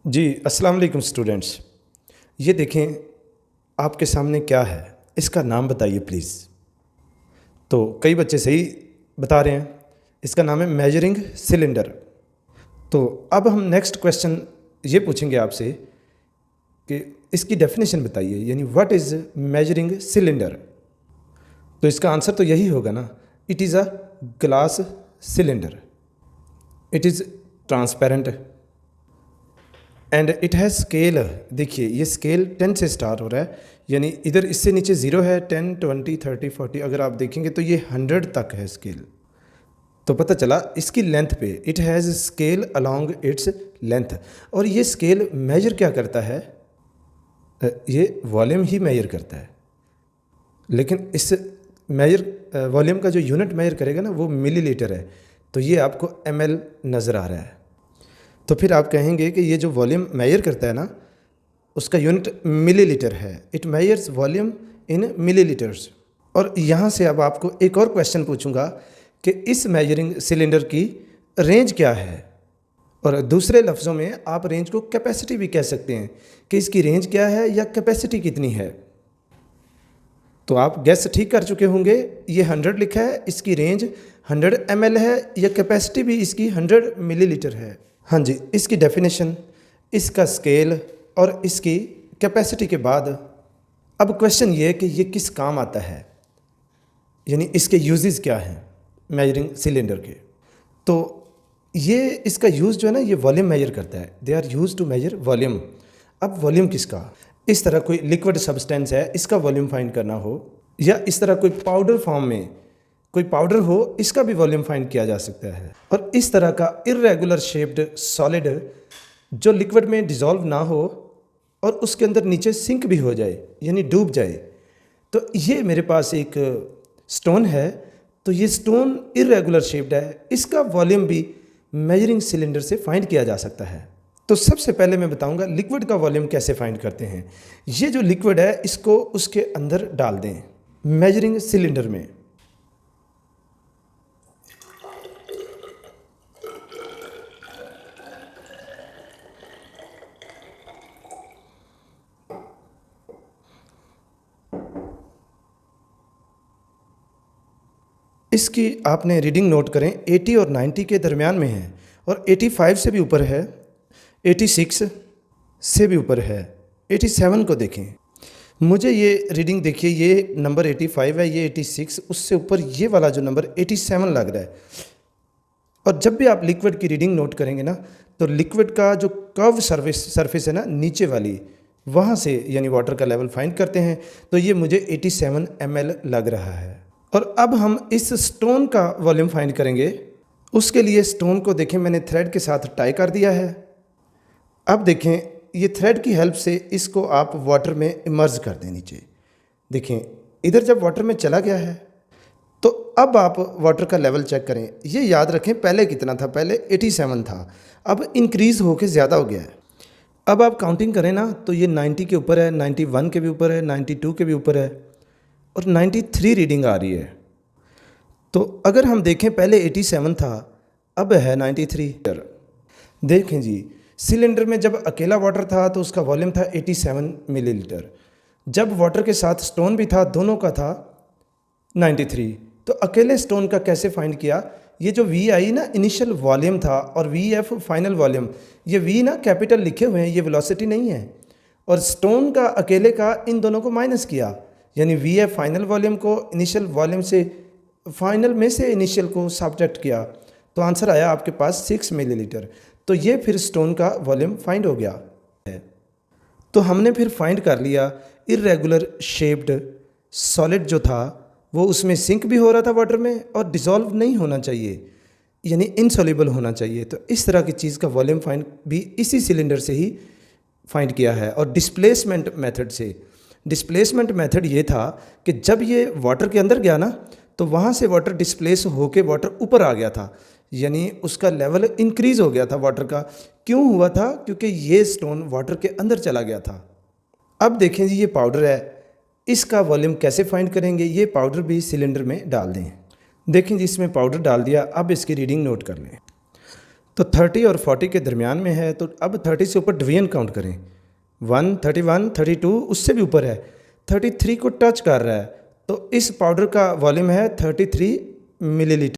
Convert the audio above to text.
जी, अस्सलाम वालेकुम स्टूडेंट्स। ये देखें आपके सामने क्या है, इसका नाम बताइए प्लीज़। तो कई बच्चे सही बता रहे हैं, इसका नाम है मेजरिंग सिलेंडर। तो अब हम नेक्स्ट क्वेश्चन ये पूछेंगे आपसे कि इसकी डेफिनेशन बताइए, यानी व्हाट इज़ मेजरिंग सिलेंडर। तो इसका आंसर तो यही होगा ना, it is a glass cylinder, it is transparent and it has scale. देखिए ये स्केल 10 से स्टार्ट हो रहा है, यानी इधर इससे नीचे 0 है, 10, 20, 30, 40, अगर आप देखेंगे तो ये 100 तक है स्केल। तो पता चला इसकी लेंथ पे it has scale along its length. और ये स्केल मेजर क्या करता है, ये वॉल्यूम ही मेजर करता है, लेकिन इस मेजर वॉल्यूम का जो यूनिट मेजर करेगा ना वो मिलीलीटर है। तो ये आपको ml नज़र आ रहा है। तो फिर आप कहेंगे कि ये जो वॉल्यूम मेजर करता है ना उसका यूनिट मिलीलीटर है, it measures volume in millilitres. और यहाँ से अब आपको एक और क्वेश्चन पूछूंगा कि इस मेजरिंग सिलेंडर की रेंज क्या है, और दूसरे लफ्ज़ों में आप रेंज को कैपेसिटी भी कह सकते हैं कि इसकी रेंज क्या है या कैपेसिटी कितनी है। तो आप गैस ठीक कर चुके होंगे, ये 100 लिखा है, इसकी रेंज 100 ml है, या कैपेसिटी भी इसकी 100 मिलीलीटर है। हाँ जी, इसकी डेफिनेशन, इसका स्केल और इसकी कैपेसिटी के बाद अब क्वेश्चन ये है कि ये किस काम आता है, यानी इसके यूजेस क्या हैं मेजरिंग सिलेंडर के। तो ये इसका यूज़ जो है ना, ये वॉल्यूम मेजर करता है, they are use to measure volume. अब वॉल्यूम किसका, इस तरह कोई लिक्विड सब्सटेंस है, इसका वॉल्यूम फाइंड करना हो, या इस तरह कोई पाउडर फॉर्म में कोई पाउडर हो, इसका भी वॉल्यूम फाइंड किया जा सकता है। और इस तरह का इरेगुलर शेप्ड सॉलिड जो लिक्विड में डिज़ोल्व ना हो और उसके अंदर नीचे सिंक भी हो जाए, यानी डूब जाए। तो ये मेरे पास एक स्टोन है, तो ये स्टोन इरेगुलर शेप्ड है, इसका वॉल्यूम भी मेजरिंग सिलेंडर से फाइंड किया जा सकता है। तो सबसे पहले मैं बताऊंगा लिक्विड का वॉल्यूम कैसे फाइंड करते हैं। ये जो लिक्विड है इसको उसके अंदर डाल दें मेजरिंग सिलेंडर में। इसकी आपने रीडिंग नोट करें, 80 और 90 के दरमियान में है, और 85 से भी ऊपर है, 86 से भी ऊपर है, 87 को देखें। मुझे ये रीडिंग देखिए, ये नंबर 85 है, ये 86, उससे ऊपर ये वाला जो नंबर 87 लग रहा है। और जब भी आप लिक्विड की रीडिंग नोट करेंगे ना, तो लिक्विड का जो कर्व सरफेस है ना नीचे वाली, वहाँ से यानी वाटर का लेवल फाइंड करते हैं। तो ये मुझे 87 ml लग रहा है। और अब हम इस स्टोन का वॉल्यूम फाइंड करेंगे। उसके लिए स्टोन को देखें, मैंने थ्रेड के साथ टाई कर दिया है। अब देखें ये थ्रेड की हेल्प से इसको आप वाटर में इमर्ज कर दें नीचे। देखें इधर जब वाटर में चला गया है, तो अब आप वाटर का लेवल चेक करें। ये याद रखें पहले कितना था, पहले 87 था, अब इंक्रीज़ होके ज़्यादा हो गया है। अब आप काउंटिंग करें ना, तो ये 90 के ऊपर है, 91 के भी ऊपर है, 92 के भी ऊपर है, और 93 रीडिंग आ रही है। तो अगर हम देखें पहले 87 था, अब है 93। देखें जी, सिलेंडर में जब अकेला वाटर था तो उसका वॉल्यूम था 87 मिलीलीटर, जब वाटर के साथ स्टोन भी था दोनों का था 93। तो अकेले स्टोन का कैसे फाइंड किया, ये जो वी आई ना इनिशियल वॉल्यूम था, और वी एफ फाइनल वॉल्यूम, ये वी ना कैपिटल लिखे हुए हैं, ये वेलोसिटी नहीं है, और स्टोन का अकेले का इन दोनों को माइनस किया, यानी वी एफ फाइनल वॉल्यूम को इनिशियल वॉल्यूम से, फाइनल में से इनिशियल को सब्ट्रैक्ट किया, तो आंसर आया आपके पास 6 मिलीलीटर। तो ये फिर स्टोन का वॉल्यूम फाइंड हो गया है। तो हमने फिर फाइंड कर लिया इरेगुलर शेप्ड सॉलिड जो था वो उसमें सिंक भी हो रहा था वाटर में, और डिज़ोल्व नहीं होना चाहिए, यानी इनसॉल्युबल होना चाहिए। तो इस तरह की चीज़ का वॉल्यूम फाइंड भी इसी सिलेंडर से ही फाइंड किया है। और डिस्प्लेसमेंट मेथड से, डिस्प्लेसमेंट मेथड ये था कि जब ये वाटर के अंदर गया ना, तो वहाँ से वाटर डिस्प्लेस होके वाटर ऊपर आ गया था, यानी उसका लेवल इंक्रीज़ हो गया था वाटर का। क्यों हुआ था, क्योंकि ये स्टोन वाटर के अंदर चला गया था। अब देखें जी, ये पाउडर है, इसका वॉल्यूम कैसे फाइंड करेंगे, ये पाउडर भी सिलेंडर में डाल दें। देखें जी, इसमें पाउडर डाल दिया, अब इसकी रीडिंग नोट कर लें। तो 30 और 40 के दरमियान में है, तो अब 30 से ऊपर डिवीजन काउंट करें। 1, 31, 32, उससे भी ऊपर है, 33 को टच कर रहा है, तो इस पाउडर का वॉल्यूम है 33 मिलीलीटर।